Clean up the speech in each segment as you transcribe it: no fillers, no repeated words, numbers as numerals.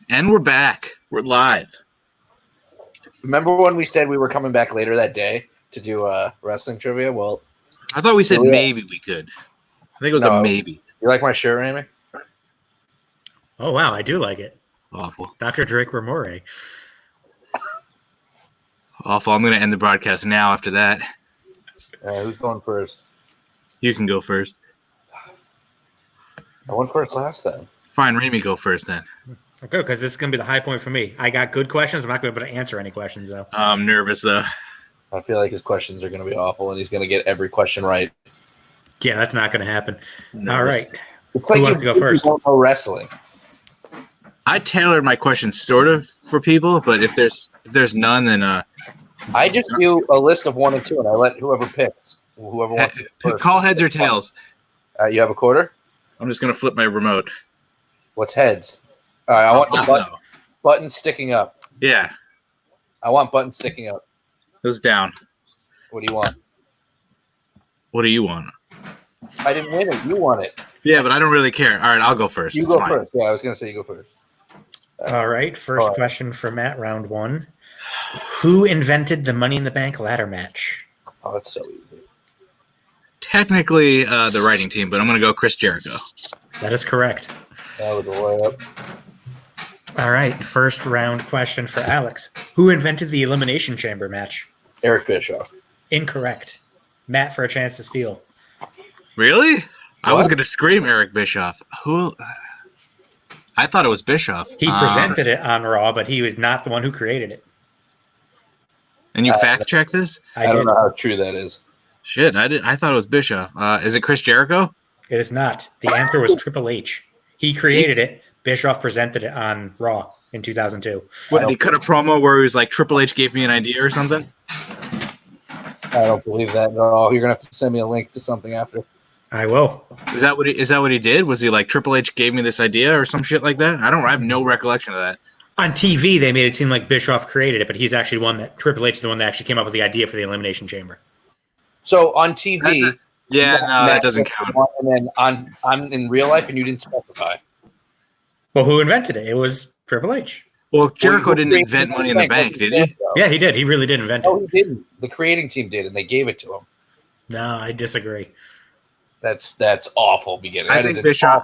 And we're back. We're live. Remember when we said we were coming back later that day to do wrestling trivia? Well, I thought we said maybe we could. I think it was a maybe. You like my shirt, Amy? Oh, wow. I do like it. Awful. Dr. Drake Ramore. Awful. I'm going to end the broadcast now after that. Who's going first? You can go first. I went first last time. Fine, Remy, go first then. Okay, because this is going to be the high point for me. I got good questions. I'm not going to be able to answer any questions, though. I'm nervous, though. I feel like his questions are going to be awful, and he's going to get every question right. Yeah, that's not going to happen. Nervous. All right. It's like Who wants to go first? Don't know wrestling. I tailored my questions sort of for people, but if there's none, then I just do a list of 1 and 2, and I let whoever picks. Whoever wants to first. Call heads or tails. You have a quarter? I'm just going to flip my remote. What's heads? All right, I want the button sticking up. Yeah. I want button sticking up. Those down. What do you want? What do you want? I didn't win it. You won it. Yeah, but I don't really care. All right, I'll go first. You go first. Yeah, I was going to say you go first. All right. First question for Matt, round 1. Who invented the Money in the Bank ladder match? Oh, that's so easy. Technically the writing team, but I'm going to go Chris Jericho. That is correct. That was a layup. All right. First round question for Alex. Who invented the Elimination Chamber match? Eric Bischoff. Incorrect. Matt for a chance to steal. Really? What? I was going to scream Eric Bischoff. Who? I thought it was Bischoff. He presented it on Raw, but he was not the one who created it. And you fact check this? I don't know how true that is. Shit, I thought it was Bischoff. Is it Chris Jericho? It is not. The answer was Triple H. He created it. Bischoff presented it on Raw in 2002. What, did he cut a promo where he was like, Triple H gave me an idea or something? I don't believe that at all. You're going to have to send me a link to something after. I will. Is that what he did? Was he like, Triple H gave me this idea or some shit like that? I have no recollection of that. On TV, they made it seem like Bischoff created it, but he's actually Triple H is the one that actually came up with the idea for the Elimination Chamber. So on TV, that doesn't count. And then on in real life, and you didn't specify. Well, who invented it? It was Triple H. Well, Jericho didn't invent Money in the Bank, did he? Yeah, he did. He really did invent it. No, he didn't. The creating team did, and they gave it to him. No, I disagree. That's awful. Beginning. I think Bischoff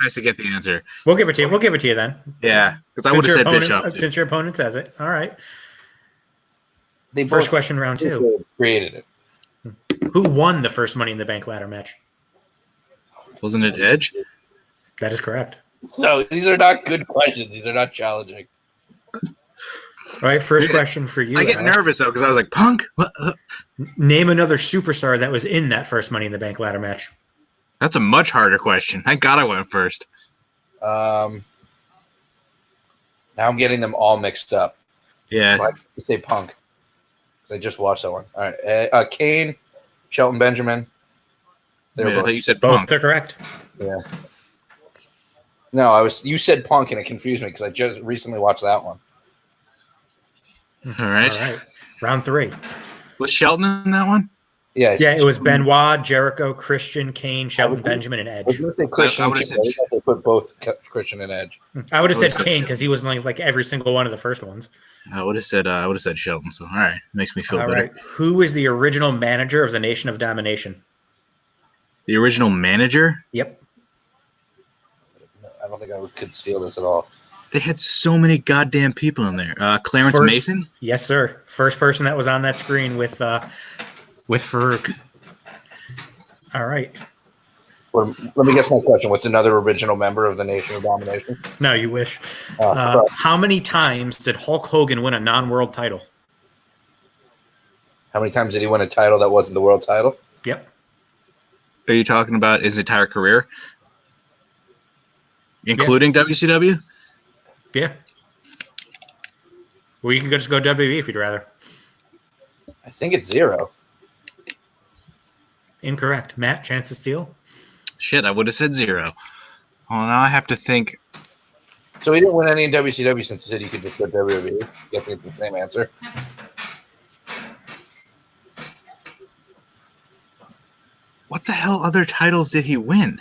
has to get the answer. We'll give it to you. We'll give it to you then. Yeah, because I would have said Bischoff. Since your opponent says it. All right. They First question, round 2. Created it. Who won the first Money in the Bank ladder match? Wasn't it Edge? That is correct. So these are not good questions. These are not challenging. All right, first question for you. I get nervous, though, because I was like, Punk? What? Name another superstar that was in that first Money in the Bank ladder match. That's a much harder question. Thank God I went first. Now I'm getting them all mixed up. Yeah. Why did you say Punk? Because I just watched that one. All right. Kane, Shelton Benjamin. I thought you said Both Punk. are correct. Yeah. No, you said Punk, and it confused me because I just recently watched that one. All right. All right. Round 3. Was Shelton in that one? Yeah. Yeah, it was Benoit, Jericho, Christian, Kane, Shelton Benjamin, and I was Edge. going to say Christian. I would've said- They put both Christian and Edge. I would have said Kane because he was like every single one of the first ones. I would have said Shelton. So all right, makes me feel All better. right. Who is the original manager of the Nation of Domination? The original manager? Yep. I don't think I could steal this at all. They had so many goddamn people in there. Clarence Mason? Yes, sir. First person that was on that screen with Farouk. All right. Let me guess my question. What's another original member of the Nation of Domination? No, you wish. Sorry. How many times did Hulk Hogan win a non-world title? How many times did he win a title that wasn't the world title? Yep. Are you talking about his entire career? Including WCW? Yeah. Well, you can just go WWE if you'd rather. I think it's 0. Incorrect. Matt, chance to steal? Shit, I would have said 0. Well, now I have to think. So he didn't win any in WCW since he said he could just go WWE. Guessing it's the same answer. What the hell other titles did he win?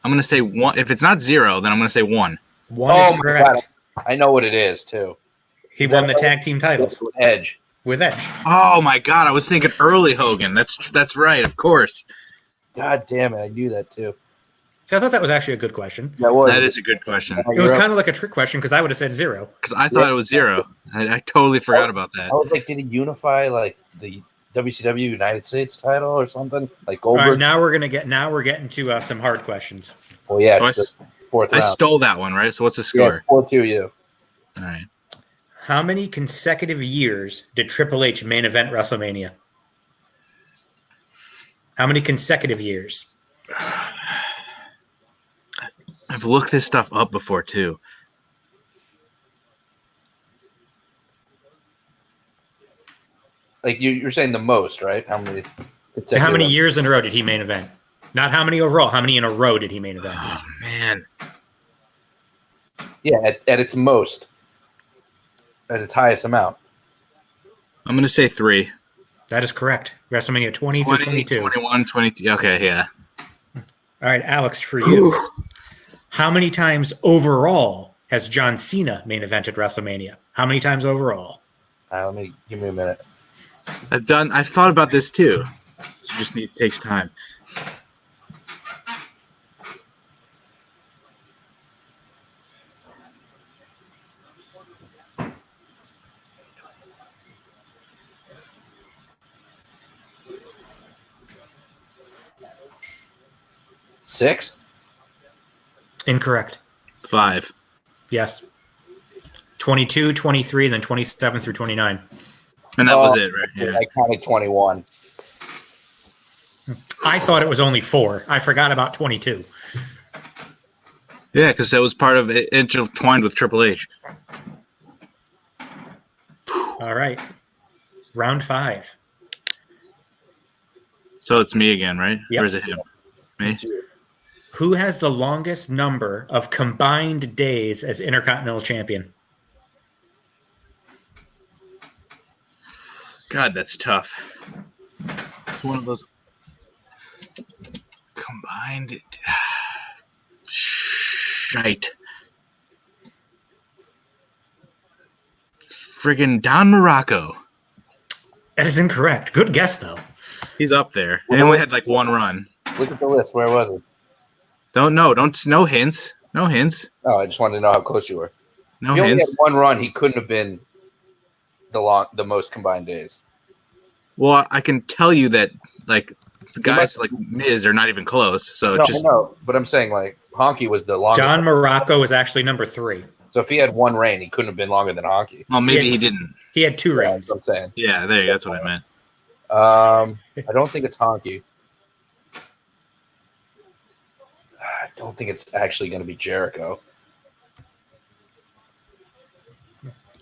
I'm going to say 1. If it's not 0, then I'm going to say 1. One is my correct. God. I know what it is too. He won the tag team titles With Edge. with Edge. Oh my god, I was thinking early Hogan. That's right, of course. God damn it, I knew that too. So I thought that was actually a good question. That is a good question. It was kind of like a trick question because I would have said 0. Because I thought it was 0. I totally forgot about that. I was like, did he unify like the WCW United States title or something? Like All Goldberg? right, now we're getting to some hard questions. Well, yeah, So it's the fourth I round. stole that one, right? So what's the score? Yeah, 4-2 you. All right. How many consecutive years did Triple H main event WrestleMania? How many consecutive years? I've looked this stuff up before too. Like you're saying the most, right? How many? How many years in a row did he main event? Not how many overall. How many in a row did he main event? Oh man. Yeah, at its most, at its highest amount. I'm gonna say 3. That is correct. WrestleMania 20 through 22. 21, 22. Okay, yeah. All right, Alex, for you. How many times overall has John Cena main evented WrestleMania? How many times overall? Give me a minute. I've thought about this too. So just takes time. Six? Incorrect. 5. Yes. 22, 23, then 27 through 29. And that was it, right? Yeah. I counted 21. I thought it was only 4. I forgot about 22. Yeah, because that was part of it, intertwined with Triple H. All right. Round 5. So it's me again, right? Yep. Or is it him? Me? Who has the longest number of combined days as Intercontinental Champion? God, that's tough. It's one of those combined shite. Friggin' Don Morocco. That is incorrect. Good guess, though. He's up there. He only had like one run. Look at the list. Where was it? Don't know. No hints. No hints. Oh, I just wanted to know how close you were. No If he only had hints. one run, he couldn't have been the most combined days. Well, I can tell you that like the guys like Miz are not even close. So No, just I know, but I'm saying like Honky was the longest. John Morocco was actually number 3. So if he had one reign, he couldn't have been longer than Honky. well, maybe he didn't. He had 2 reigns. That's what I'm saying. Yeah, there you go. That's what I meant. I don't think it's Honky. I don't think it's actually going to be Jericho.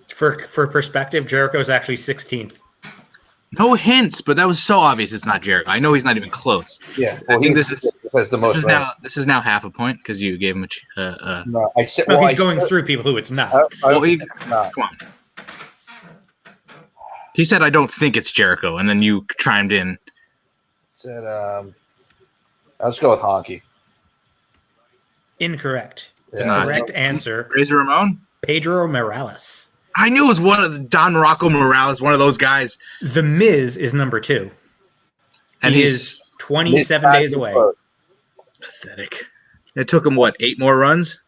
For perspective, Jericho is actually 16th. No hints, but that was so obvious. It's not Jericho. I know he's not even close. Yeah, I think this is the most. this is now half a point because you gave him a. No, I said. No, he's going through people who it's not. Come on. He said, "I don't think it's Jericho," and then you chimed in. Said, let's go with Honky. Incorrect. The Yeah. correct answer, Razor Ramon. Pedro Morales. I knew it was one of the Don Morocco Morales, one of those guys, The Miz is number 2. and He he's is 27 days away. pathetic. It took him 8 more runs?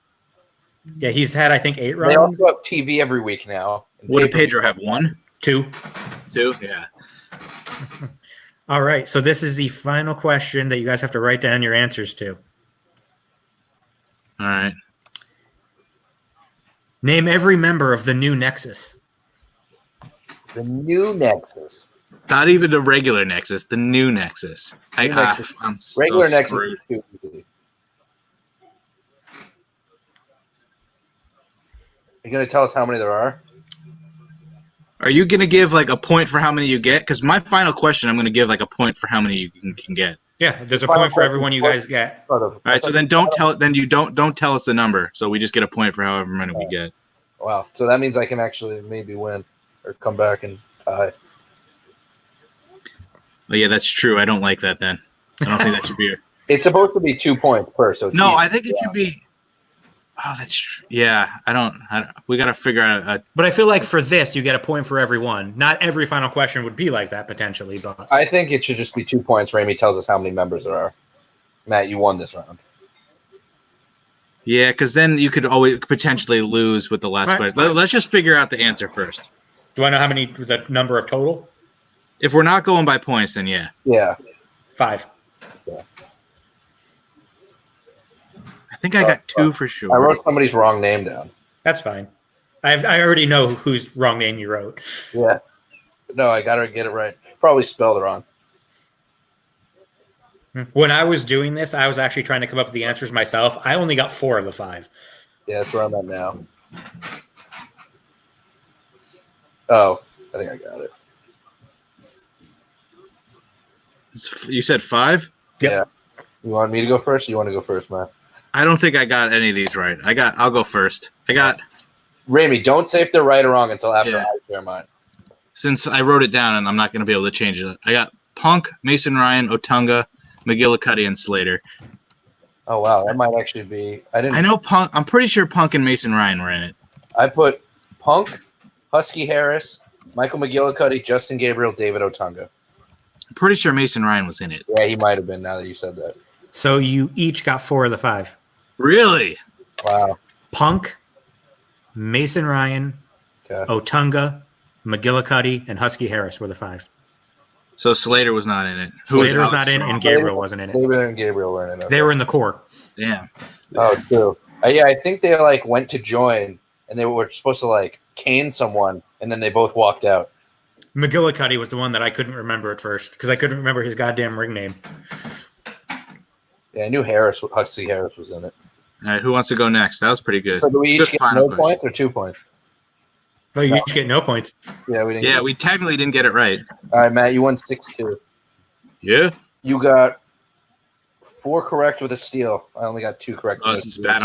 Yeah, he's had, I think, 8 They runs. also have TV every week now. What did Pedro have? 1? 2. 2? Yeah. All right, so this is the final question that you guys have to write down your answers to. All right. Name every member of the new Nexus. The new Nexus. Not even the regular Nexus, the new Nexus. Nexus. I'm so Regular Nexus screwed. is too easy. Are you going to tell us how many there are? Are you going to give a point for how many you get? Because my final question, I'm going to give a point for how many you can get. Yeah, there's a point for everyone you guys get. All right, so then don't tell us the number. So we just get a point for however many we get. Wow. So that means I can actually maybe win or come back and tie. Well, yeah, that's true. I don't like that then. I don't think that should be. It's supposed to be 2 points per. So it's No, easy. I think it should be. Oh, yeah. I don't. We got to figure out a. But I feel like for this, you get a point for every one. Not every final question would be like that potentially, but I think it should just be 2 points. Ramey tells us how many members there are. Matt, you won this round. Yeah, because then you could always potentially lose with the last Right. question. Let's just figure out the answer first. do I know the number of total? If we're not going by points, then yeah. Yeah. 5. I think I got 2 for sure. I wrote somebody's wrong name down. That's fine. I already know whose wrong name you wrote. Yeah. No, I got to get it right. Probably spelled it wrong. When I was doing this, I was actually trying to come up with the answers myself. I only got 4 of the 5. Yeah, that's where I'm at now. Oh, I think I got it. You said 5? Yep. Yeah. You want me to go first? Or you want to go first, Matt? I don't think I got any of these right. I'll go first. I got. Ramey, don't say if they're right or wrong until after Yeah. I share mine. Since I wrote it down and I'm not going to be able to change it, I got Punk, Mason Ryan, Otunga, McGillicuddy, and Slater. Oh wow, that might actually be. I know Punk. I'm pretty sure Punk and Mason Ryan were in it. I put Punk, Husky Harris, Michael McGillicuddy, Justin Gabriel, David Otunga. I'm pretty sure Mason Ryan was in it. Yeah, he might have been. Now that you said that. So you each got 4 of the 5. Really? Wow. Punk, Mason Ryan, Okay. Otunga, McGillicuddy, and Husky Harris were the 5. So Slater was not in it. Slater was not in, and Gabriel wasn't in it. David and Gabriel were in it. Okay. They were in the core. Damn. Oh, true. Yeah, I think they like went to join, and they were supposed to like cane someone, and then they both walked out. McGillicuddy was the one that I couldn't remember at first because I couldn't remember his goddamn ring name. Yeah, I knew Husky Harris was in it. All right, who wants to go next? That was pretty good. So do we Good each get final no question. points or 2 points? Oh, you each get no points. Yeah, we didn't. Yeah, we technically didn't get it right. All right, Matt, you won 6-2. Yeah. You got 4 correct with a steal. I only got 2 correct. Oh, with this a is steal. bad.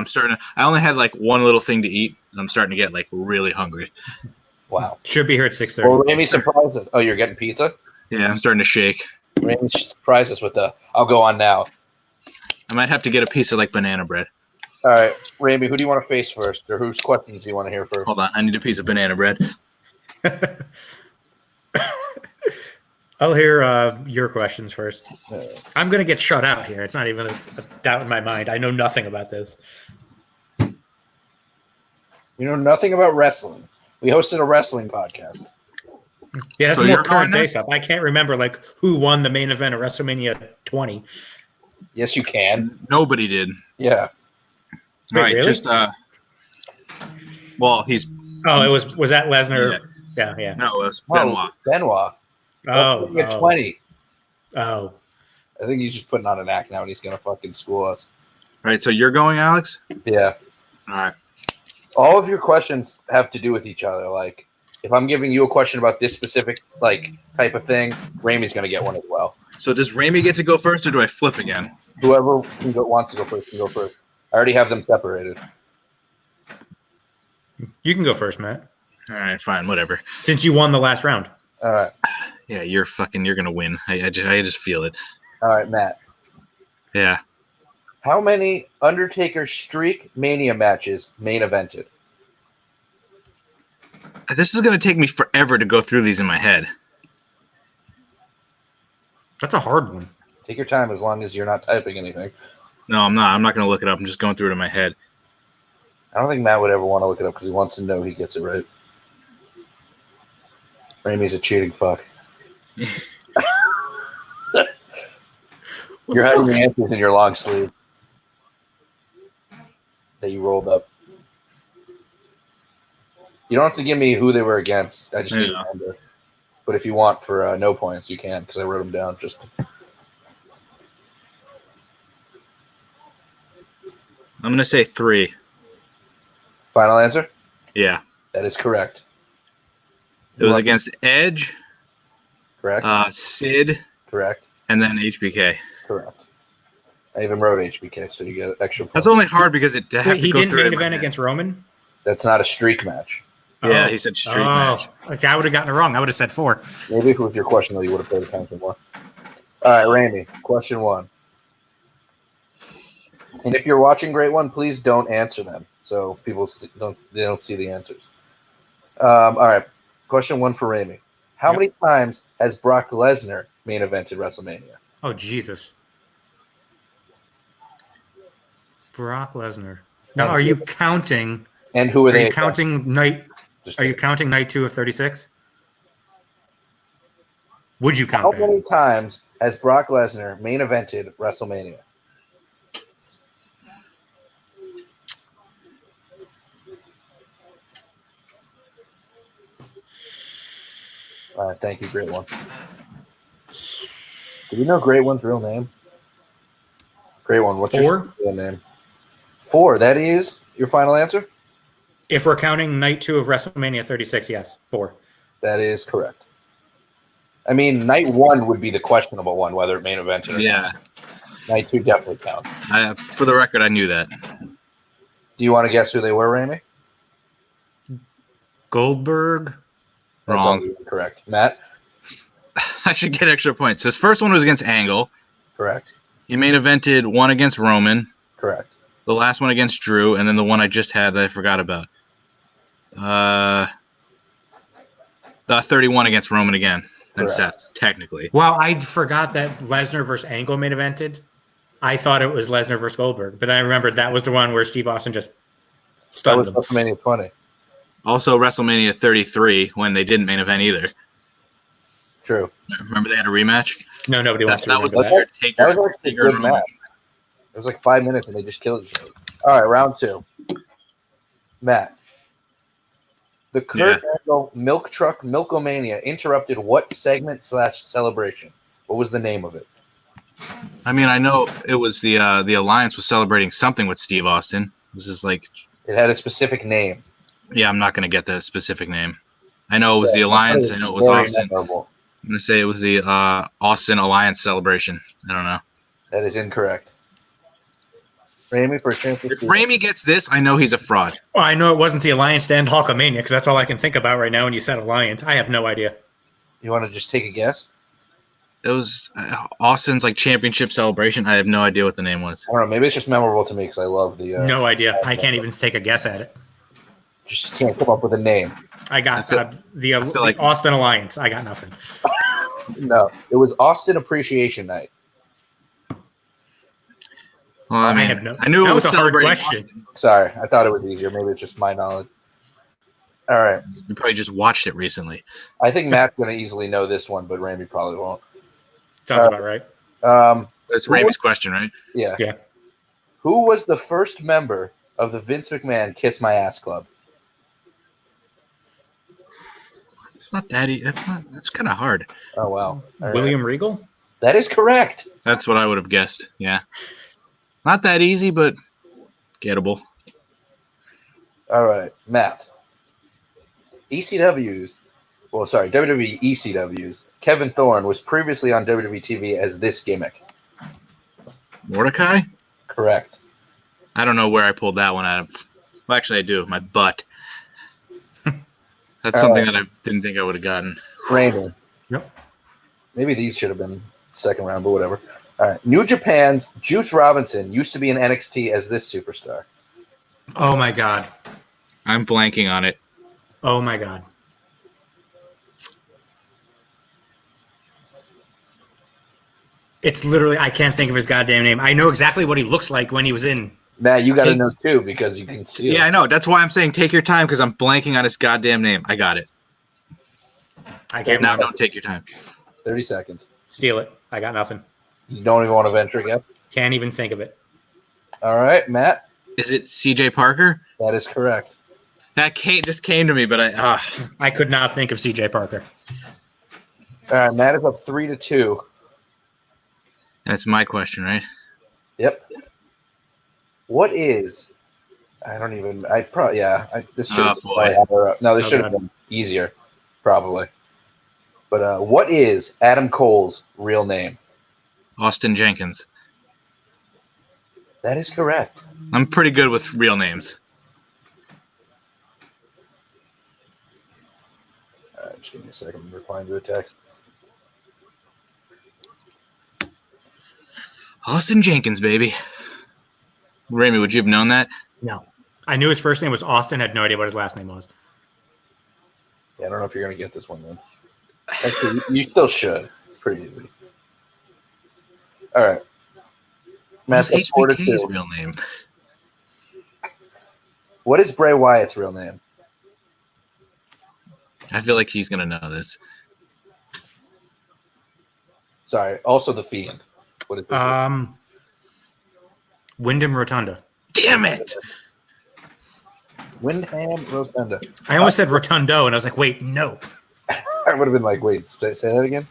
I only had like one little thing to eat, and I'm starting to get like really hungry. Wow. Should be here at 6:30. Well, Ramey surprised us. Oh, you're getting pizza? Yeah, I'm starting to shake. Ramey surprised us with the, I'll go on now. I might have to get a piece of like banana bread. All right, Ramey, who do you want to face first? Or whose questions do you want to hear first? Hold on, I need a piece of banana bread. I'll hear your questions first. Uh, I'm going to get shut out here. It's not even a doubt in my mind. I know nothing about this. You know nothing about wrestling. We hosted a wrestling podcast. Yeah, that's So more you're current going day stuff. I can't remember like who won the main event of WrestleMania 20. Yes, you can. Nobody did. Yeah. Wait, All right, really? just well, he's Oh, was that Lesnar? Yeah. no, it was Benoit. Benoit. Oh, At 20. oh. I think he's just putting on an act now and he's going to fucking school us. All right, so you're going, Alex. Yeah. All right. All of your questions have to do with each other. Like, if I'm giving you a question about this specific like type of thing, Ramey's going to get one as well. So does Ramey get to go first, or do I flip again? Whoever wants to go first can go first. I already have them separated. You can go first, Matt. All right, fine, whatever. Since you won the last round. All right. Yeah, you're gonna win. I just feel it. All right, Matt. Yeah. How many Undertaker Streak Mania matches main evented? This is gonna take me forever to go through these in my head. That's a hard one. Take your time as long as you're not typing anything. No, I'm not. I'm not gonna look it up. I'm just going through it in my head. I don't think Matt would ever want to look it up because he wants to know he gets it right. Ramey's a cheating fuck. You're hiding the answers in your long sleeve that you rolled up. You don't have to give me who they were against. I just need Yeah. a number. But if you want for no points, you can because I wrote them down. Just I'm gonna say 3. final answer. Yeah. That is correct. It was against Edge, Correct. Sid, Correct. and then HBK. Correct. I even wrote HBK, so you get extra points. That's only hard because it have Wait, to he go didn't through it main in my event head. against Roman? That's not a streak match. Yeah, Oh. he said street match. See, I would have gotten it wrong. I would have said 4. Maybe if it was your question, though, you would have paid attention more. All right, Randy, question 1. And if you're watching Great One, please don't answer them. so people don't see the answers. All right, question 1 for Ramey. How many times has Brock Lesnar main evented WrestleMania? Oh, Jesus. Brock Lesnar. Now, And are you who- counting? And who are Are they? you counting night? Just Are you kidding. counting night 2 of 36? Would you How count that? many times has Brock Lesnar main evented WrestleMania? Thank you, Great One. Do we know Great One's real name? Great One, what's your 4? real name? 4. That is your final answer? If we're counting night 2 of WrestleMania 36, yes, 4. That is correct. I mean, night 1 would be the questionable one, whether it main evented or Yeah. not. Night 2 definitely counts. For the record, I knew that. Do you want to guess who they were, Ramey? Goldberg. That's Wrong. all correct. Matt? I should get extra points. His first one was against Angle. Correct. He main evented one against Roman, Correct. the last one against Drew, and then the one I just had that I forgot about. The 31 against Roman again and Correct. Seth, technically. Wow, I forgot that Lesnar versus Angle main evented. I thought it was Lesnar versus Goldberg, but I remembered that was the one where Steve Austin just That stunned was him. WrestleMania 20. Also, WrestleMania 33 when they didn't main event either. True. Remember they had a rematch? No, nobody wants to That was remember that. Taker, That was actually a Taker good and Roman. match. It was like 5 minutes, and they just killed each other. All right, round 2. Matt. The Kurt Angle Milk Truck Milkomania interrupted what segment/celebration? What was the name of it? I mean, I know it was the Alliance was celebrating something with Steve Austin. This is like, It had a specific name. yeah, I'm not going to get the specific name. I know it was the Alliance. I know it was Very Austin. memorable. I'm going to say it was the Austin Alliance celebration. I don't know. That is incorrect. Ramey for a chance. If Ramey gets this, I know he's a fraud. Well, I know it wasn't the Alliance to end Hulkamania because that's all I can think about right now when you said Alliance. I have no idea. You want to just take a guess? It was Austin's like championship celebration. I have no idea what the name was. I don't know. Maybe it's just memorable to me because I love the. No idea. I can't even take a guess at it. Just can't come up with a name. I got I feel the like- Austin Alliance. I got nothing. No, it was Austin Appreciation Night. Well, I mean, have no. I knew that it was was a hard celebrating question. Austin. Sorry, I thought it was easier. Maybe it's just my knowledge. All right, You probably just watched it recently. I think Matt's going to easily know this one, but Ramey probably won't. Sounds about right. That's Who Ramey's question, right? Yeah. Yeah. Who was the first member of the Vince McMahon Kiss My Ass Club? It's not that. That's kind of hard. Oh wow, All right. William Regal. That is correct. That's what I would have guessed. Yeah. Not that easy, but gettable. All right, Matt. WWE ECW's Kevin Thorne was previously on WWE TV as this gimmick. Mordecai? Correct. I don't know where I pulled that one out of. Well, actually, I do. My butt. That's something that I didn't think I would have gotten. Raymond. Yep. Maybe these should have been second round, but whatever. All right. New Japan's Juice Robinson used to be in NXT as this superstar. Oh my god. I'm blanking on it. Oh my god. It's literally I can't think of his goddamn name. I know exactly what he looks like when he was in. Matt, you got to Take- know too because you can see Yeah, I it. know. That's why I'm saying take your time because I'm blanking on his goddamn name. I got it. I can't Now don't take your time. 30 seconds. steal it. I got nothing. You don't even want to venture a guess? Can't even think of it. All right, Matt. Is it CJ Parker? That is correct. That just came to me, but I could not think of CJ Parker. All right, Matt is up 3-2. that's my question, right? Yep. What is? I don't even. I probably this should. Oh, boy. No, this Oh, should have God. been easier, probably. But what is Adam Cole's real name? Austin Jenkins. That is correct. I'm pretty good with real names. All right, just give me a second. I'm replying to a text. Austin Jenkins, baby. Ramey, would you have known that? No. I knew his first name was Austin. Had no idea what his last name was. Yeah, I don't know if you're gonna get this one then. Actually, you still should. It's pretty easy. All right. What's Matt's up 4 to HBK's 2. real name? What is Bray Wyatt's real name? I feel like he's gonna know this. Sorry. Also, the Fiend. What is his Wyndham Rotunda. Damn it! Windham Rotunda. I almost said Rotundo, and I was like, wait, no. I would have been like, wait, say that again.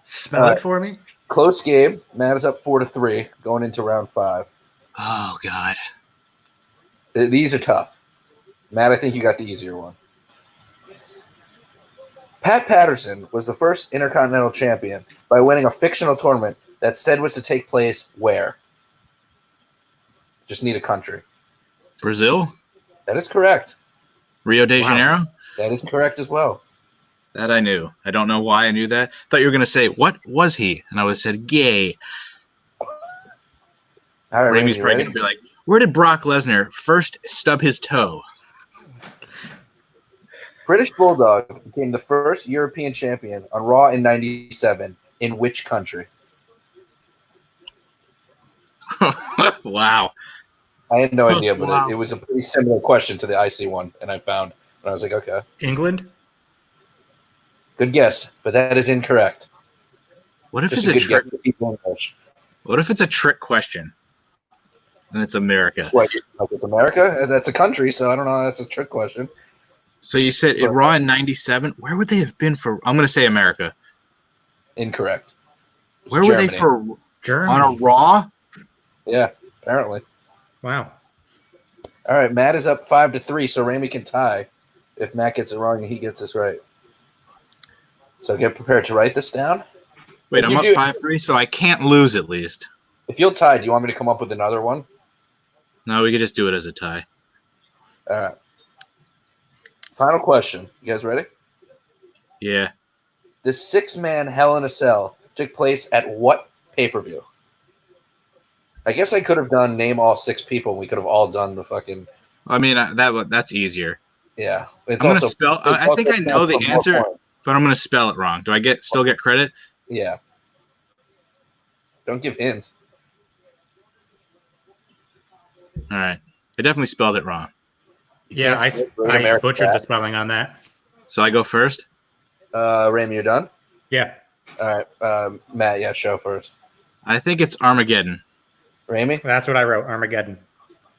Spell it for me. Close game. Matt is up 4 to 3 going into round 5. Oh God. These are tough. Matt, I think you got the easier one. Pat Patterson was the first Intercontinental Champion by winning a fictional tournament that said was to take place where? Just need a country. Brazil? That is correct. Rio de Wow. Janeiro? That is correct as well. That I knew. I don't know why I knew that. Thought you were gonna say, what was he? And I would have said gay. All right, Randy, Ramey's you probably ready? gonna be like, where did Brock Lesnar first stub his toe? British Bulldog became the first European champion on Raw in '97. In which country? Wow. I had no idea, but Wow. it was a pretty similar question to the IC one, and I found. And I was like, okay, England? good guess, but that is incorrect. What if Just it's a good trick? guess for people in English. What if it's a trick question? And it's America. What, like it's America? That's a country, so I don't know. That's a trick question. So you said it Raw in '97. Where would they have been for? I'm gonna say America. Incorrect. It's Where were they Germany. for Germany. on a Raw? Yeah, apparently. Wow. All right, Matt is up 5 to 3, so Ramey can tie if Matt gets it wrong and he gets this right. So get prepared to write this down. Wait, If I'm you up do- 5-3, so I can't lose at least. If you'll tie, do you want me to come up with another one? No, we could just do it as a tie. All right. Final question. You guys ready? Yeah. The 6-man Hell in a Cell took place at what pay-per-view? I guess I could have done name all 6 people. And we could have all done the fucking I mean that's easier. yeah. It's I'm gonna also spell. it's I think also I know the for more answer, points. but I'm gonna spell it wrong. Do I still get credit? Yeah. Don't give hints. All right. I definitely spelled it wrong. You Yeah, can't I, spell it right, I American butchered the Dad. spelling on that. So I go first. Ramey, you're done. Yeah. All right, Matt. Yeah, show first. I think it's Armageddon. Ramey, That's what I wrote, Armageddon.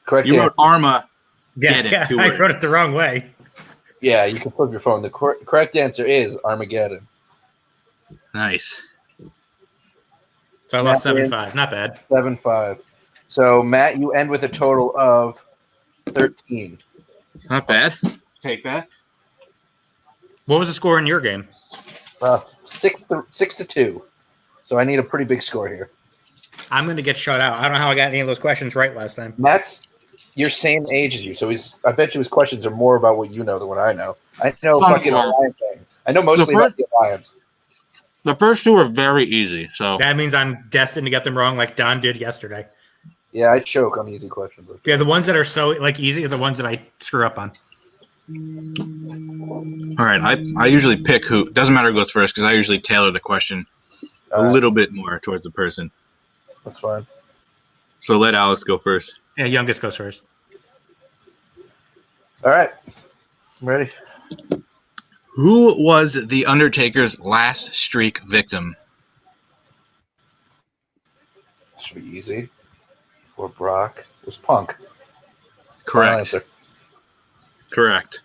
correct. You answer. wrote Arma. Yeah, Get it, yeah, 2 I words. wrote it the wrong way. Yeah, you can flip your phone. The correct answer is Armageddon. Nice. So I lost Matt wins. 7-5. Not bad. 7-5. So Matt, you end with a total of 13. Not bad. Take that. What was the score in your game? 6 to 2. So I need a pretty big score here. I'm going to get shut out. I don't know how I got any of those questions right last time. Matt's your same age as you, so I bet you his questions are more about what you know than what I know. I know fucking Alliance thing. I know mostly about the Alliance. The first 2 are very easy. So That means I'm destined to get them wrong like Don did yesterday. Yeah, I choke on easy questions. Yeah, the ones that are so easy are the ones that I screw up on. all right. I usually pick who. Doesn't matter who goes first because I usually tailor the question All a right, little bit more towards the person. that's fine. So let Alex go first. Yeah, youngest goes first. All right, I'm ready. Who was the Undertaker's last streak victim? Should be easy. For Brock, it was Punk. Final Correct. answer. Correct.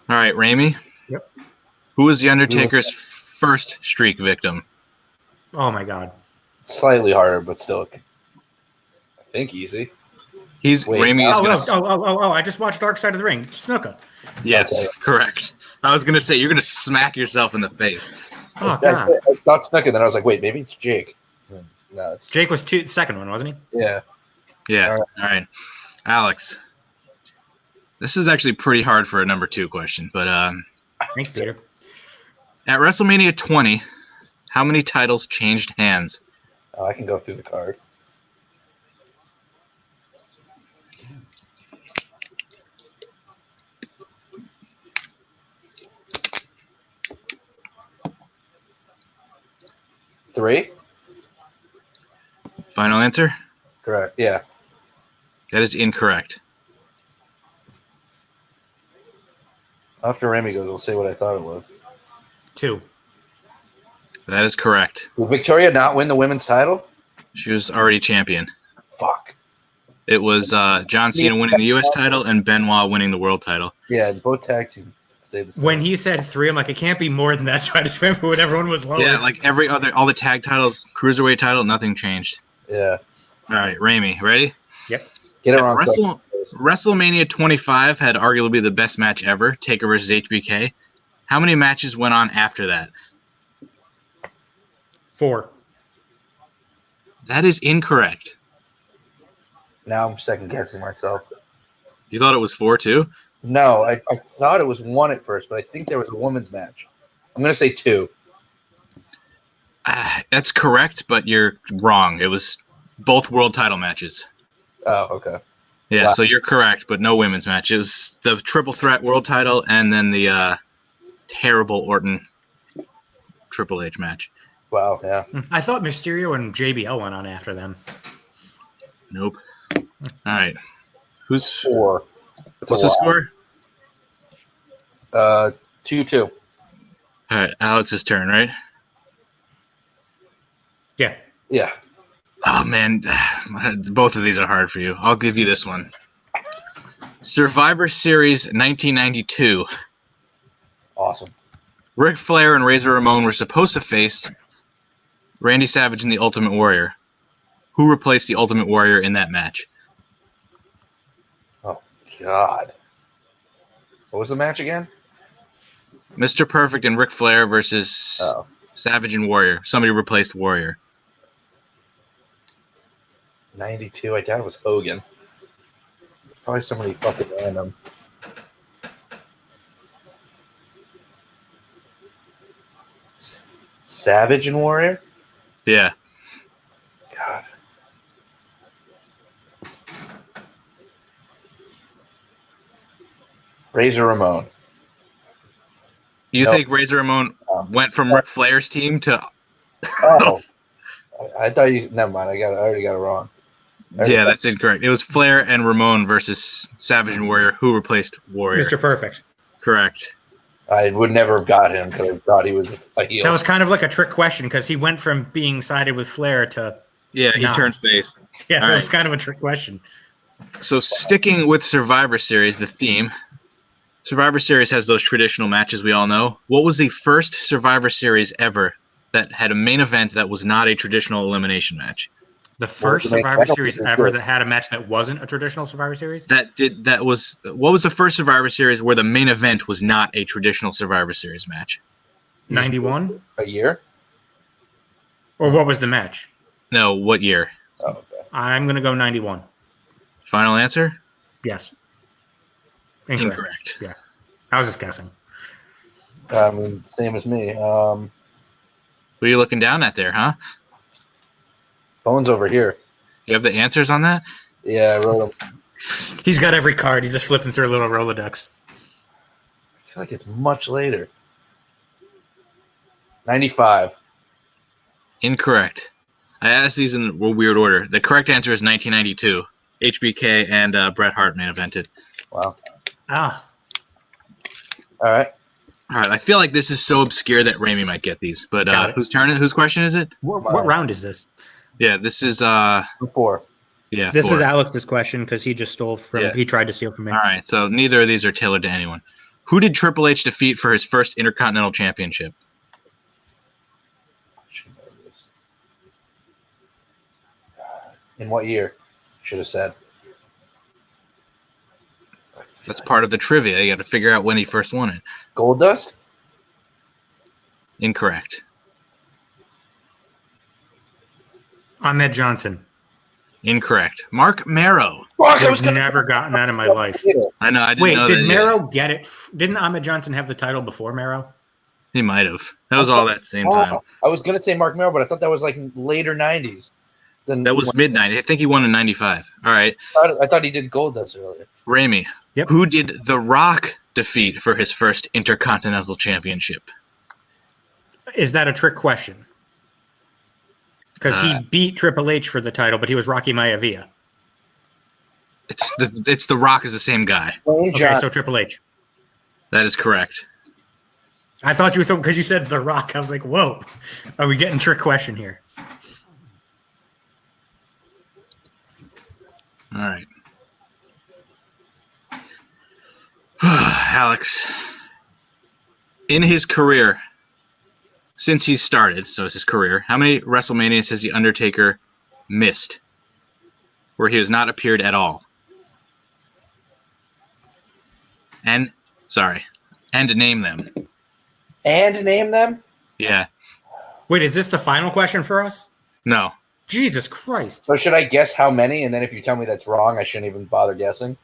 All right, Ramey. Yep. Who was the Undertaker's first streak victim? Oh, my God. Slightly harder, but still, I think easy. He's Wait, Ramey is Oh, gonna. I just watched Dark Side of the Ring. It's Snuka. Yes, Okay. correct. I was gonna say you're gonna smack yourself in the face. Oh, I God. thought Snuka, then I was like, wait, maybe it's Jake. No, it's Jake was second one, wasn't he? yeah. Yeah. All All right, Alex. This is actually pretty hard for a number 2 question, but Thanks, Peter. at WrestleMania 20, how many titles changed hands? Oh, I can go through the card. 3? Final answer? Correct. Yeah. That is incorrect. After Remy goes, we'll say what I thought it was. 2. That is correct. Will Victoria not win the women's title? She was already champion. Fuck. It was John Cena winning the U.S. title and Benoit winning the world title. Yeah, both tag teams stayed the same. When he said 3, I'm like, it can't be more than that. So I just remember when everyone was lower. Yeah, like all the tag titles, cruiserweight title, nothing changed. Yeah. All right, Ramey, ready? Yep. Get it At wrong. WrestleMania 25 had arguably the best match ever, Taker versus HBK. How many matches went on after that? 4. That is incorrect. Now I'm second guessing myself. You thought it was 4 too? No, I thought it was 1 at first, but I think there was a women's match. I'm going to say 2. That's correct, but you're wrong. It was both world title matches. Oh, okay. Yeah, Wow. so you're correct, but no women's match. It was the triple threat world title and then the terrible Orton Triple H match. Wow, yeah. I thought Mysterio and JBL went on after them. Nope. All right. Who's 4. What's the score? 2-2. All right, Alex's turn, right? Yeah. Yeah. Oh, man. Both of these are hard for you. I'll give you this one. Survivor Series 1992. Awesome. Ric Flair and Razor Ramon were supposed to face Randy Savage and the Ultimate Warrior. Who replaced the Ultimate Warrior in that match? Oh, God. What was the match again? Mr. Perfect and Ric Flair versus Savage and Warrior. Somebody replaced Warrior. 92. I doubt it was Hogan. Probably somebody fucking random. Savage and Warrior? Yeah. God. Razor Ramon. You No. think Razor Ramon went from Ric Flair's team to... Oh. I thought you... Never mind. I already got it wrong. Yeah, that's incorrect. It was Flair and Ramon versus Savage and Warrior. Who replaced Warrior? Mr. Perfect. Correct. I would never have got him because I thought he was a heel. That was kind of like a trick question because he went from being sided with Flair to... Yeah, he turned face. Yeah, All that right. was kind of a trick question. So sticking with Survivor Series, the theme, Survivor Series has those traditional matches we all know. What was the first Survivor Series ever that had a main event that was not a traditional elimination match? The first Survivor Series ever that had a match that wasn't a traditional Survivor Series? What was the first Survivor Series where the main event was not a traditional Survivor Series match? 91? A year? Or what was the match? No, what year? Oh, okay. I'm going to go 91. Final answer? Yes. Incorrect. Yeah. I was just guessing. Same as me. What are you looking down at there, huh? Phone's over here. You have the answers on that? Yeah, I wrote them. He's got every card. He's just flipping through a little Rolodex. I feel like it's much later. 95. Incorrect. I asked these in a weird order. The correct answer is 1992. HBK and Bret Hart main evented. Wow. Ah. All right. All right, I feel like this is so obscure that Ramey might get these, but whose question is it? What round is this? Yeah, this is 4. yeah. This 4. is Alex's question because he just stole from. Yeah. He tried to steal from me. All right, so neither of these are tailored to anyone. Who did Triple H defeat for his first Intercontinental Championship? In what year? Should have said. That's part of the trivia. You got to figure out when he first won it. Gold Dust? Incorrect. Ahmed Johnson. Incorrect. Mark Marrow. Fuck, I was I've gonna never gotten that in my life. I know. I didn't Wait, know did that Marrow get it? Didn't Ahmed Johnson have the title before Marrow? He might have. That was all that same time. I was gonna say Mark Merrill, but I thought that was like later 90s. That was midnight. I think he won in 95. All right. I thought he did Gold Dust earlier. Ramey. Yep. Who did The Rock defeat for his first Intercontinental Championship? Is that a trick question? Because he beat Triple H for the title, but he was Rocky Maivia. It's the Rock is the same guy. Okay, so Triple H. That is correct. I thought you were because you said The Rock. I was like, whoa. Are we getting trick question here? All right. Alex, in his career, since he started, so it's his career, how many WrestleManias has The Undertaker missed where he has not appeared at all? And name them. And name them? Yeah. Wait, is this the final question for us? No. Jesus Christ. So should I guess how many? And then if you tell me that's wrong, I shouldn't even bother guessing?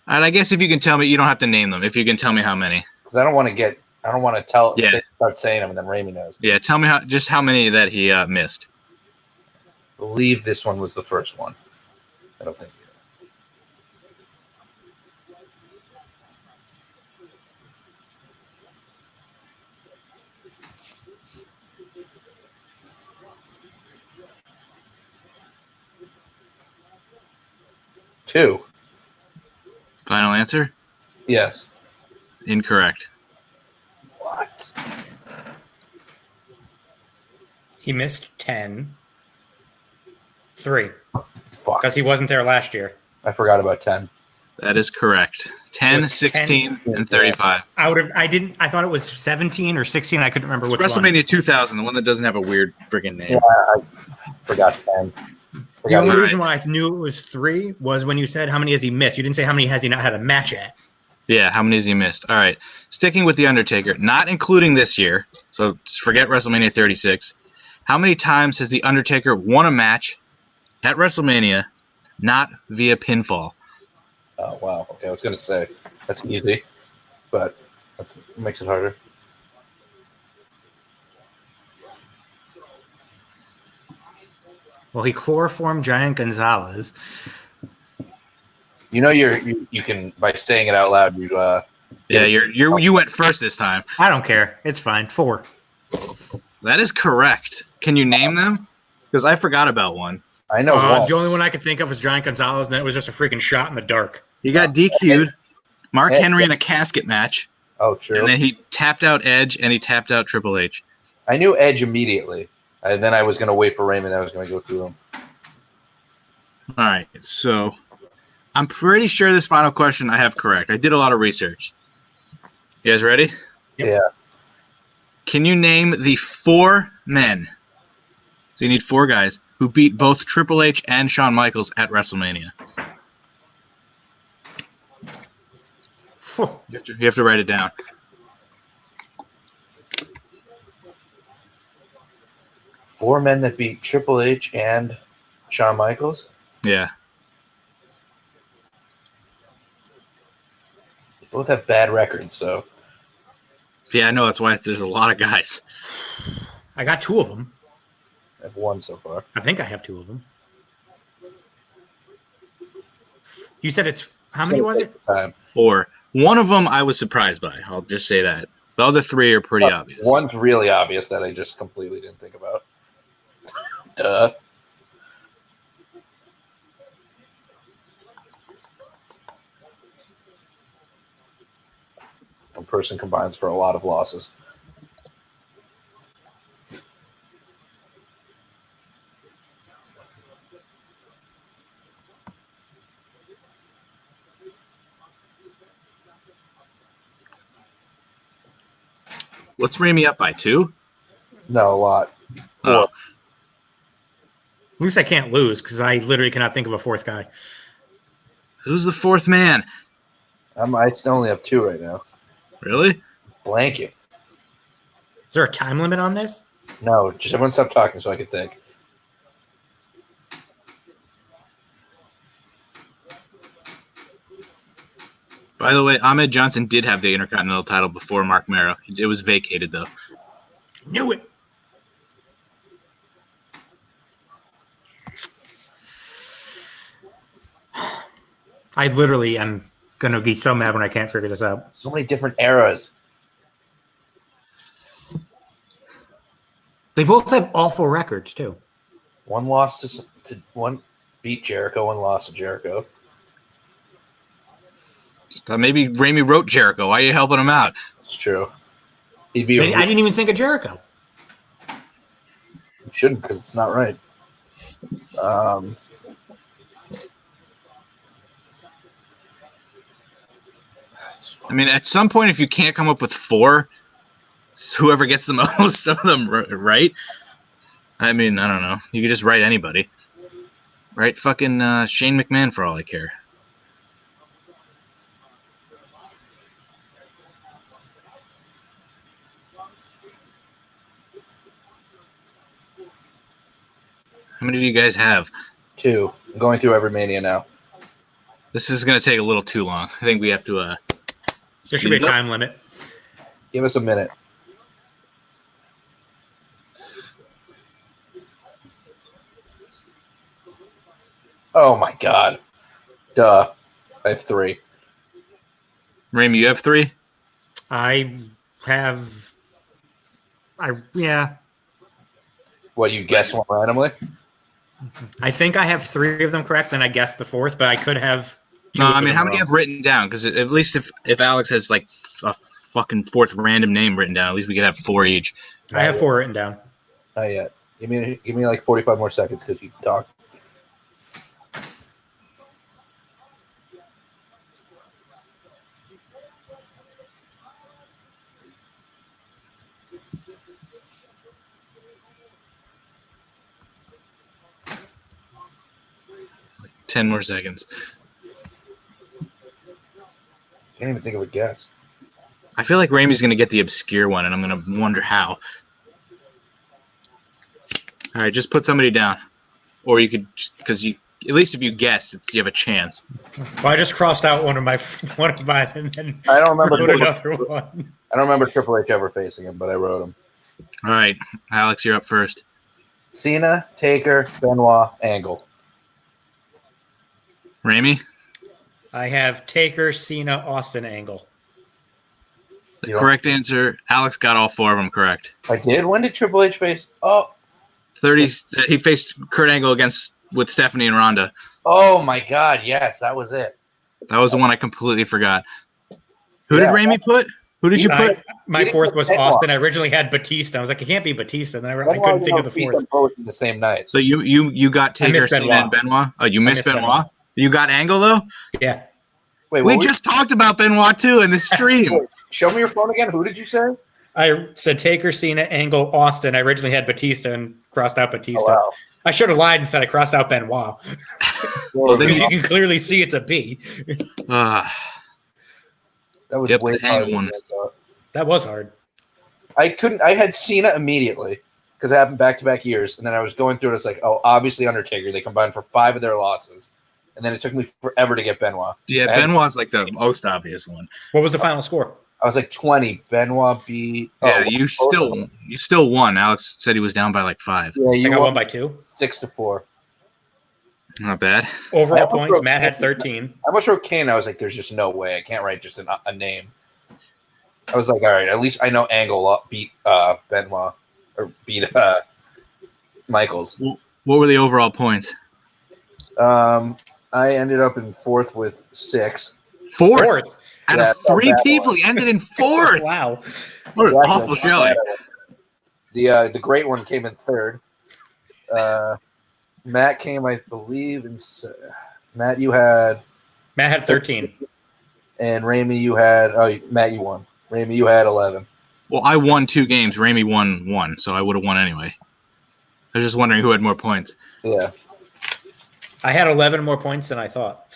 And I guess if you can tell me, you don't have to name them. If you can tell me how many. Because I don't want to start saying them and then Ramey knows. Yeah, tell me how many that he missed. I believe this one was the first one. I don't think. Two. Final answer? Yes. Incorrect. What? He missed 10. 3. Fuck. Because he wasn't there last year. I forgot about 10. That is correct. 10, 16, 10, and 35. I thought it was 17 or 16. I couldn't remember which WrestleMania one. 2000, the one that doesn't have a weird freaking name. Yeah, I forgot 10. The only reason why I knew it was 3 was when you said how many has he missed. You didn't say how many has he not had a match at. Yeah, how many has he missed? All right. Sticking with The Undertaker, not including this year, so forget WrestleMania 36. How many times has The Undertaker won a match at WrestleMania, not via pinfall? Oh, wow. Okay, I was going to say that's easy, but that makes it harder. Well, he chloroformed Giant Gonzalez. You know, you can, by saying it out loud, you went first this time. I don't care. It's fine. 4. That is correct. Can you name them? Because I forgot about one. I know one. The only one I could think of was Giant Gonzalez, and then it was just a freaking shot in the dark. He got DQ'd. Mark Henry in a casket match. Oh, true. And then he tapped out Edge, and he tapped out Triple H. I knew Edge immediately. And then I was going to wait for Raymond. I was going to go through him. All right, so I'm pretty sure this final question I have correct. I did a lot of research. You guys ready? Yep. Yeah. Can you name the 4 men? So you need 4 guys who beat both Triple H and Shawn Michaels at WrestleMania. You have to write it down. Four men that beat Triple H and Shawn Michaels? Yeah. They both have bad records, so. Yeah, I know. That's why there's a lot of guys. I got 2 of them. I've won so far. I think I have 2 of them. You said it's how many was it? 4. One of them I was surprised by. I'll just say that. The other 3 are pretty obvious. One's really obvious that I just completely didn't think about. Duh. One person combines for a lot of losses. What's Ramey up by 2? No, a lot. Oh. At least I can't lose because I literally cannot think of a 4th guy. Who's the 4th man? I still only have 2 right now. Really? Blanking. Is there a time limit on this? No, just everyone stop talking so I can think. By the way, Ahmed Johnson did have the Intercontinental title before Mark Merrow. It was vacated, though. Knew it. I literally am going to be so mad when I can't figure this out. So many different eras. They both have awful records too. One lost to one beat Jericho, one lost to Jericho. Maybe Ramey wrote Jericho. Why are you helping him out? It's true. He'd be. I didn't even think of Jericho. You shouldn't, because it's not right. I mean, at some point, if you can't come up with 4, whoever gets the most of them right. I mean, I don't know. You could just write anybody. Write fucking Shane McMahon for all I care. How many do you guys have? 2. I'm going through every Mania now. This is going to take a little too long. I think we have to... There should be a time limit. Give us a minute. Oh my god. Duh. I have 3. Ramey, you have 3? Yeah. What, you guess one randomly? I think I have 3 of them correct, then I guessed the 4th, but I could have. No, I mean, how many you have written down? Because at least if Alex has like a fucking 4th random name written down, at least we could have 4 each. I have 4 written down. Not yet. Give me like 45 more seconds because you can talk. Like 10 more seconds. Can't even think of a guess. I feel like Ramey's going to get the obscure one, and I'm going to wonder how. All right, just put somebody down. Or you could, because you, at least if you guess, you have a chance. Well, I just crossed out one of mine, and then I don't remember wrote another one. I don't remember Triple H ever facing him, but I wrote him. All right, Alex, you're up first. Cena, Taker, Benoit, Angle. Ramey? I have Taker, Cena, Austin, Angle. The correct answer, Alex got all 4 of them correct. I did? When did Triple H face? Oh. 30. He faced Kurt Angle with Stephanie and Ronda. Oh my God! Yes, that was it. That was the one I completely forgot. Who did Ramey put? Who did you put? My 4th was Austin. I originally had Batista. I was like, it can't be Batista. And then I couldn't think of the 4th. Both in the same night. So you got Taker, Cena, and Benoit. Oh, you missed Benoit. You got Angle though. Yeah. Wait, we just talked about Benoit too in the stream. Wait, show me your phone again. Who did you say? I said Taker, Cena, Angle, Austin. I originally had Batista and crossed out Batista. Oh, wow. I should have lied and said I crossed out Benoit. Well, then you can clearly see it's a B. That was way harder. That was hard. I had Cena immediately because it happened back-to-back years, and then I was going through it. It's like, oh, obviously Undertaker. They combined for 5 of their losses, and then it took me forever to get Benoit. Yeah, Benoit's like the most obvious one. What was the final score? I was like 20. Benoit beat. Yeah, you still won. Alex said he was down by like 5. Yeah, I won by 2. 6-4. Not bad. Overall points, Matt had 13. I almost wrote Kane. I was like, there's just no way. I can't write just a name. I was like, all right, at least I know Angle beat Benoit or beat Michaels. What were the overall points? I ended up in 4th with 6. Fourth? Out of 3 people, he ended in 4th. Wow. What an awful showing. The great one came in 3rd. Matt came, I believe, in Matt, you had 13. And Ramey, you had Matt, you won. Ramey, you had 11. Well, I won 2 games. Ramey won 1, so I would have won anyway. I was just wondering who had more points. Yeah. I had 11 more points than I thought.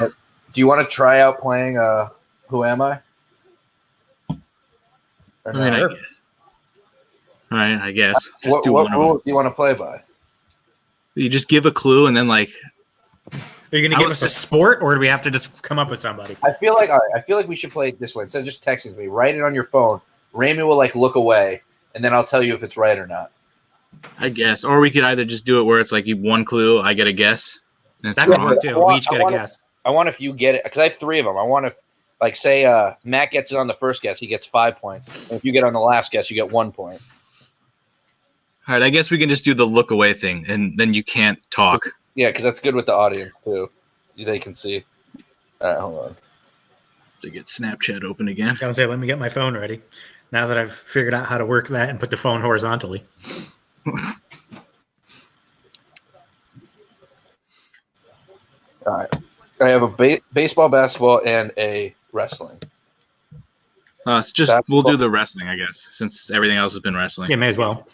Do you want to try out playing Who Am I? All right, I guess. What rules do you want to play by? You just give a clue and then like. Are you going to give us a sport, or do we have to just come up with somebody? I feel like we should play it this way. Instead of just texting me, write it on your phone. Ramey will like look away, and then I'll tell you if it's right or not. I guess, or we could either just do it where it's like you 1 clue, I get a guess. That could work too. We each get a guess. I want if you get it because I have 3 of them. I want if like say Matt gets it on the first guess, he gets 5 points. And if you get on the last guess, you get 1 point. All right, I guess we can just do the look away thing, and then you can't talk. Yeah, because that's good with the audience too. They can see. All right, hold on. To get Snapchat open again. I was say, let me get my phone ready. Now that I've figured out how to work that and put the phone horizontally. All right. I have a baseball, basketball, and a wrestling. It's just we'll do the wrestling, I guess, since everything else has been wrestling. Yeah, may as well.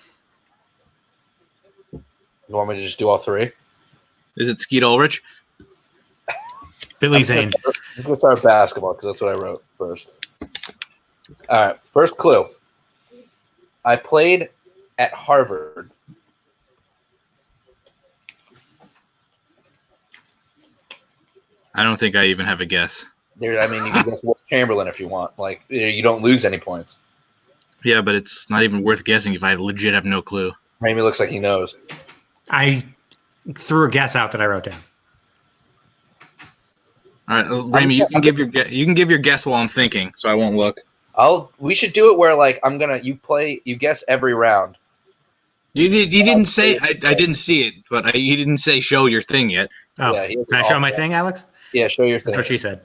You want me to just do all three? Is it Skeet Ulrich? Billy Zane. Let's go start basketball because that's what I wrote first. All right. First clue. I played at Harvard. I don't think I even have a guess. You can guess Will Chamberlain if you want. Like, you don't lose any points. Yeah, but it's not even worth guessing if I legit have no clue. Ramey looks like he knows. I threw a guess out that I wrote down. All right, Ramey, you can give your guess while I'm thinking, so I won't look. We should do it where like you guess every round. You didn't say I didn't see it, but you didn't say show your thing yet. Oh, Yeah, can I show my thing, Alex? Yeah, show your thing. That's what she said.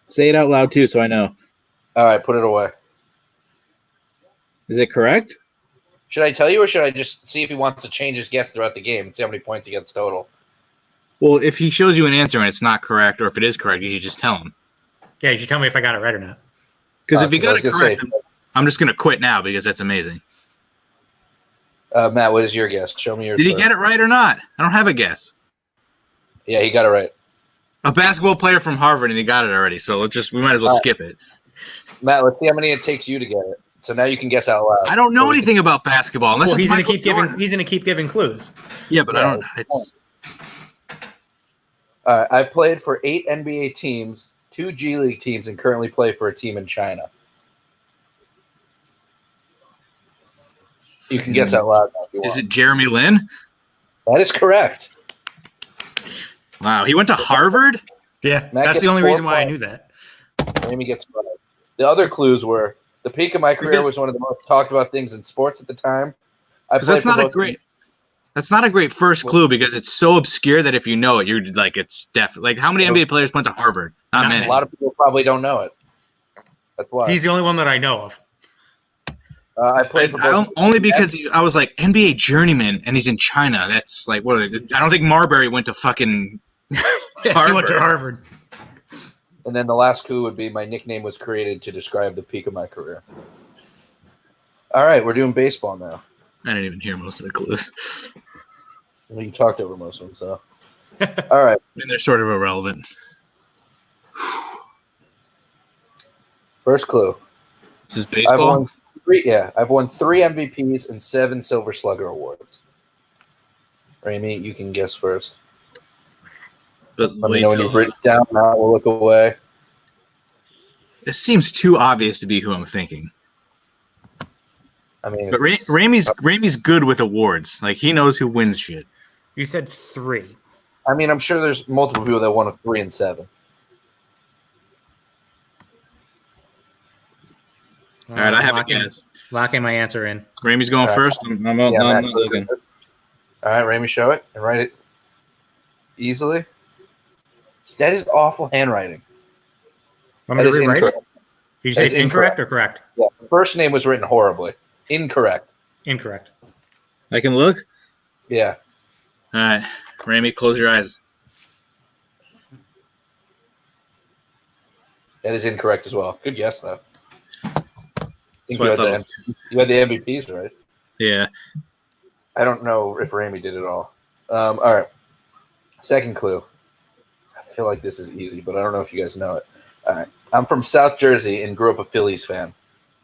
Say it out loud too, so I know. All right, put it away. Is it correct? Should I tell you, or should I just see if he wants to change his guess throughout the game and see how many points he gets total? Well, if he shows you an answer and it's not correct, or if it is correct, you should just tell him. Yeah, you should tell me if I got it right or not. Because if he got it correct, I'm just going to quit now because that's amazing. Matt, what is your guess? Show me yours. Did he get it right or not? I don't have a guess. Yeah, he got it right. A basketball player from Harvard, and he got it already. So we might as well skip it. Matt, let's see how many it takes you to get it. So now you can guess out loud. I don't know anything about basketball unless he's it's going to keep giving clues. Yeah, but I don't. It's I played for 8 NBA teams, 2 G League teams, and currently play for a team in China. You can guess out loud now if you want. Is it Jeremy Lin? That is correct. Wow, he went to Harvard? Yeah, Matt that's the gets only 4 reason why I points. knew that. Amy gets 5. The other clues were the peak of my career was one of the most talked about things in sports at the time. That's not a great first clue because it's so obscure that if you know it, you're like it's definitely like how many NBA players went to Harvard? Not many. A lot of people probably don't know it. That's why. He's the only one that I know of. I played for both. Only because I was like NBA journeyman and he's in China. That's like what? I don't think Marbury went to fucking Harvard. He went to Harvard. And then the last clue would be my nickname was created to describe the peak of my career. All right, we're doing baseball now. I didn't even hear most of the clues. Well, you talked over most of them, so. All right. And they're sort of irrelevant. First clue. This is baseball? I've won 3 MVPs and 7 Silver Slugger awards. Ramey, you can guess first. But Let me know when you've written it down. Now we'll look away. It seems too obvious to be who I'm thinking. I mean, but Ramey's good with awards. Like he knows who wins shit. You said 3. I mean, I'm sure there's multiple people that won 3 and 7. All right, I have a guess. Locking my answer in. Ramey's going first. I'm not looking. All right, Ramey, show it and write it easily. That is awful handwriting. Want me to rewrite it? Did you say it's incorrect or correct? Yeah, the first name was written horribly. Incorrect. Incorrect. I can look? Yeah. All right. Ramey, close your eyes. That is incorrect as well. Good guess, though. You had the MVPs, right? Yeah. I don't know if Ramey did it all. All right. Second clue. I feel like this is easy, but I don't know if you guys know it. All right. I'm from South Jersey and grew up a Phillies fan.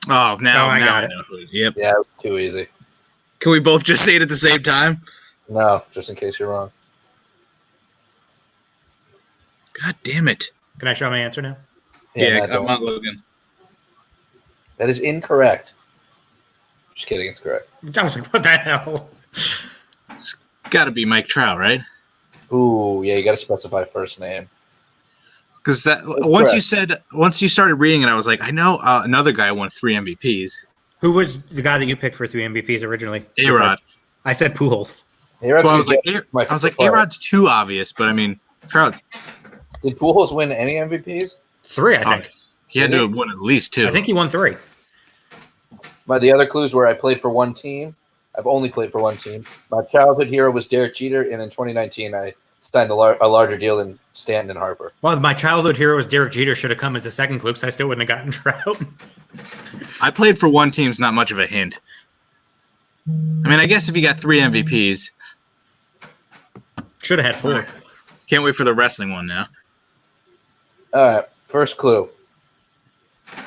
Oh, now I got it. Yep. Yeah, it was too easy. Can we both just say it at the same time? No, just in case you're wrong. God damn it. Can I show my answer now? Yeah, I'm not looking. That is incorrect. Just kidding, it's correct. I was like, what the hell? It's got to be Mike Trout, right? Ooh, yeah, you got to specify first name. Because once you started reading it, I was like, I know another guy won 3 MVPs. Who was the guy that you picked for 3 MVPs originally? A-Rod. I said Pujols. A-Rod's So I was gonna like, get my I was like, favorite player. A-Rod's too obvious, but I mean, Trout. Did Pujols win any MVPs? 3, I think. He had to have won at least 2. I think he won 3. But the other clues were I played for one team. I've only played for one team. My childhood hero was Derek Jeter, and in 2019 I signed a larger deal than Stanton and Harper. Well, my childhood hero was Derek Jeter. Should have come as the second clue because I still wouldn't have gotten Trout. I played for one team's not much of a hint. I mean, I guess if you got 3 MVPs. Should have had 4. Can't wait for the wrestling one now. All right, first clue.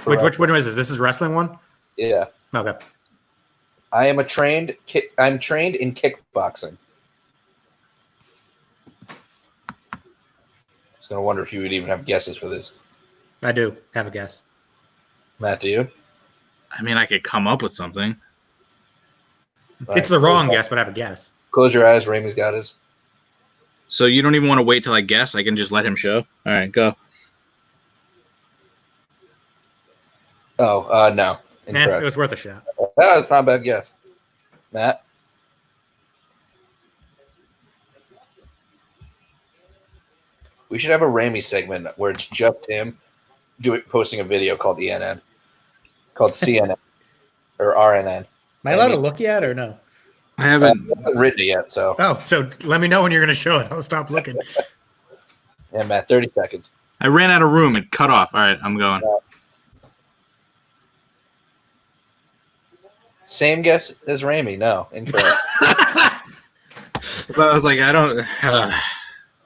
Which one is this? This is wrestling one? Yeah. Okay. I'm trained in kickboxing. I was gonna wonder if you would even have guesses for this. I do have a guess. Matt, do you? I mean, I could come up with something. All It's right, the wrong guess, but I have a guess. Close your eyes. Ramey's got his. So you don't even want to wait till I guess? I can just let him show? All right, go. Oh, no. It Incorrect. was worth a shot. No, it's not a bad guess. Matt? We should have a Ramey segment where it's just him posting a video called ENN. Called CNN. Or RNN. Am I allowed to look yet or no? I haven't. I haven't written it yet, so. Oh, so let me know when you're going to show it. I'll stop looking. Yeah, Matt, 30 seconds. I ran out of room and cut off. All right, I'm going. Same guess as Ramey. No, incorrect. So I was like, I don't.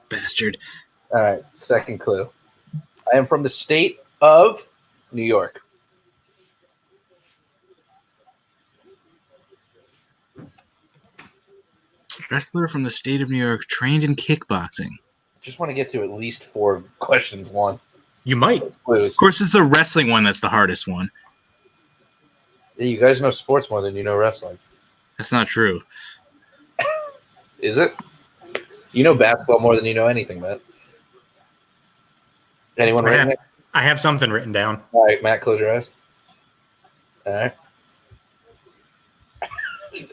Bastard. All right, second clue. I am from the state of New York. Wrestler from the state of New York, trained in kickboxing. Just want to get to at least 4 questions once. You might. Clues. Of course, it's the wrestling one that's the hardest one. Yeah, you guys know sports more than you know wrestling. That's not true. Is it? You know basketball more than you know anything, Matt. Anyone written it? I have something written down. All right, Matt, close your eyes. All right.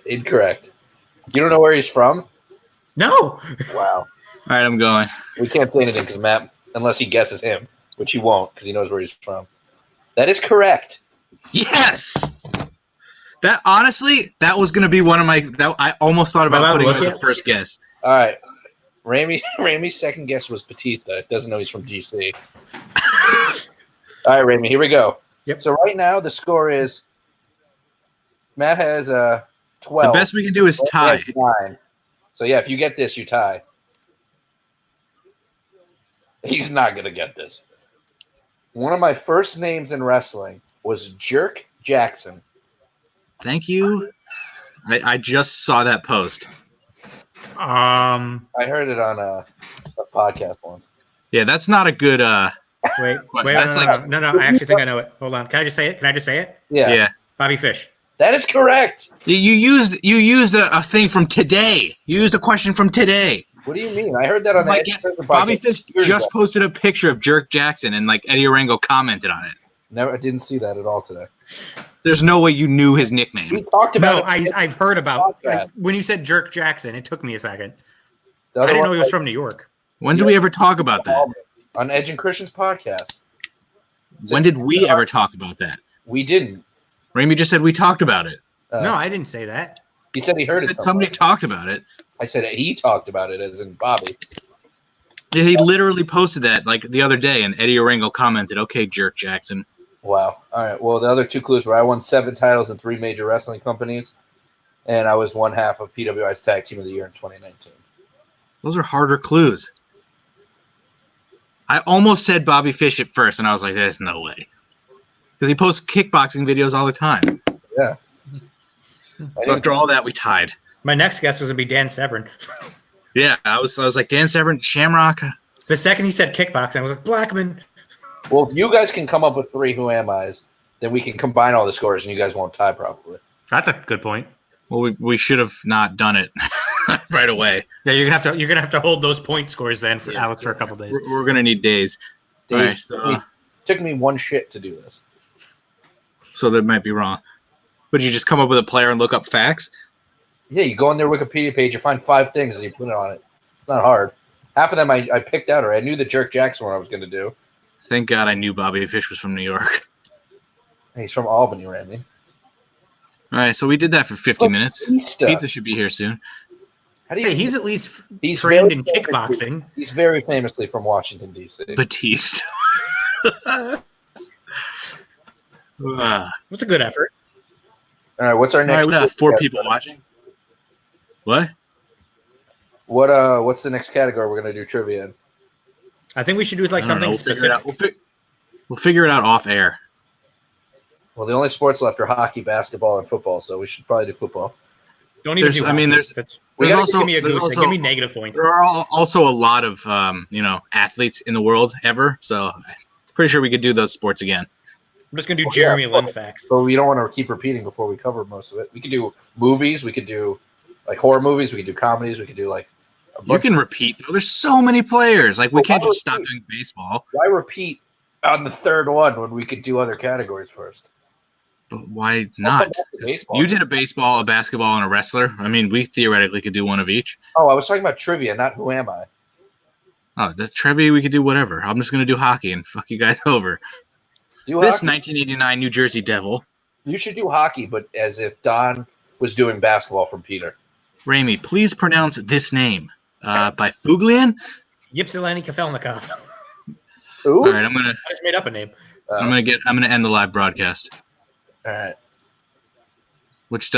Incorrect. You don't know where he's from? No. Wow. All right, I'm going. We can't say anything because Matt, unless he guesses him, which he won't because he knows where he's from. That is correct. Yes. That honestly, that was going to be one of my. That I almost thought about putting it as a first guess. All right. Ramey's second guess was Batista. Doesn't know he's from DC. All right, Ramey, here we go. Yep. So right now the score is Matt has 12. The best we can do is tie. 9. So yeah, if you get this, you tie. He's not gonna get this. One of my first names in wrestling was Jerk Jackson. Thank you. I just saw that post. I heard it on a podcast once. Yeah, that's not a good. Wait, That's no. I actually think I know it. Hold on. Can I just say it? Yeah, Bobby Fish. that is correct. You used a thing from today. You used a question from today. What do you mean? I heard that on Like, the Bobby podcast Fish years just ago. posted a picture of Jerk Jackson, and like Eddie Orengo commented on it. Never, I didn't see that at all today. There's no way you knew his We nickname. talked about No, it. I've heard about Podcast. when you said Jerk Jackson. It took me a second. The I other didn't one know he was from New York. When did we ever talk about that? on Edge and Christian's podcast. When did we ever talk about that? We didn't. Ramey just said we talked about it. No, I didn't say that. He said he heard He it. said somebody talked about it. I said he talked about it, as in Bobby. Yeah, he literally posted that like the other day, and Eddie Orengo commented, "Okay, Jerk Jackson." Wow. All right. Well, the other 2 clues were I won 7 titles in 3 major wrestling companies, and I was one half of PWI's Tag Team of the Year in 2019. Those are harder clues. I almost said Bobby Fish at first, and I was like, "There's no way," because he posts kickboxing videos all the time. Yeah. So after all that, we tied. My next guess was gonna be Dan Severn. Yeah, I was like Dan Severn, Shamrock. The second he said kickboxing, I was like Blackman. Well, if you guys can come up with 3 Who Am I's, then we can combine all the scores, and you guys won't tie probably. That's a good point. Well, we should have not done it right away. Yeah, you're gonna have to hold those point scores then for Alex for a couple days. We're gonna need days. All right, Took me one shit to do this. so that might be wrong. Would you just come up with a player and look up facts? Yeah, you go on their Wikipedia page, you find 5 things, and you put it on it. It's not hard. Half of them I picked out already. I knew the Jerk Jackson one I was going to do. Thank God I knew Bobby Fish was from New York. He's from Albany, Randy. All right, so we did that for 50 minutes. Batista. Pizza should be here soon. How do you? Hey, he's at least He's trained very in famously- kickboxing. He's very famously from Washington, D.C. Batista. That's a good effort. All right, what's our All right, next? we got 4 people watching. What? What's the next category we're going to do trivia in? I think we should do like I don't know. something We'll figure it specific. out. We'll figure it out off air. Well, the only sports left are hockey, basketball, and football, so we should probably do football. Don't even There's- do I mean, hockey. there's- That's, there's gotta also- give me a there's goose. also- Give me negative points. There are also a lot of athletes in the world ever, so I'm pretty sure we could do those sports again. I'm just gonna do Well, Jeremy yeah. Lin facts. So we don't want to keep repeating before we cover most of it. We could do movies. We could do like horror movies. We could do comedies. We could do like a You bunch. can repeat. Though. There's so many players. Like we Well, can't why just stop repeat? doing baseball. Why repeat on the third one when we could do other categories first? But why come not? back to 'Cause baseball. You did a baseball, a basketball, and a wrestler. I mean, we theoretically could do one of each. Oh, I was talking about trivia, not who am I? Oh, the trivia we could do whatever. I'm just gonna do hockey and fuck you guys over. Do This hockey? 1989 New Jersey Devil, You should do hockey, but as if Don was doing basketball from Peter. Ramy, please pronounce this name. By Fuglian. Ypsilanti Kafelnikov. Who? All right, I'm gonna I just made up a name. I'm gonna end the live broadcast, All right. which doesn't.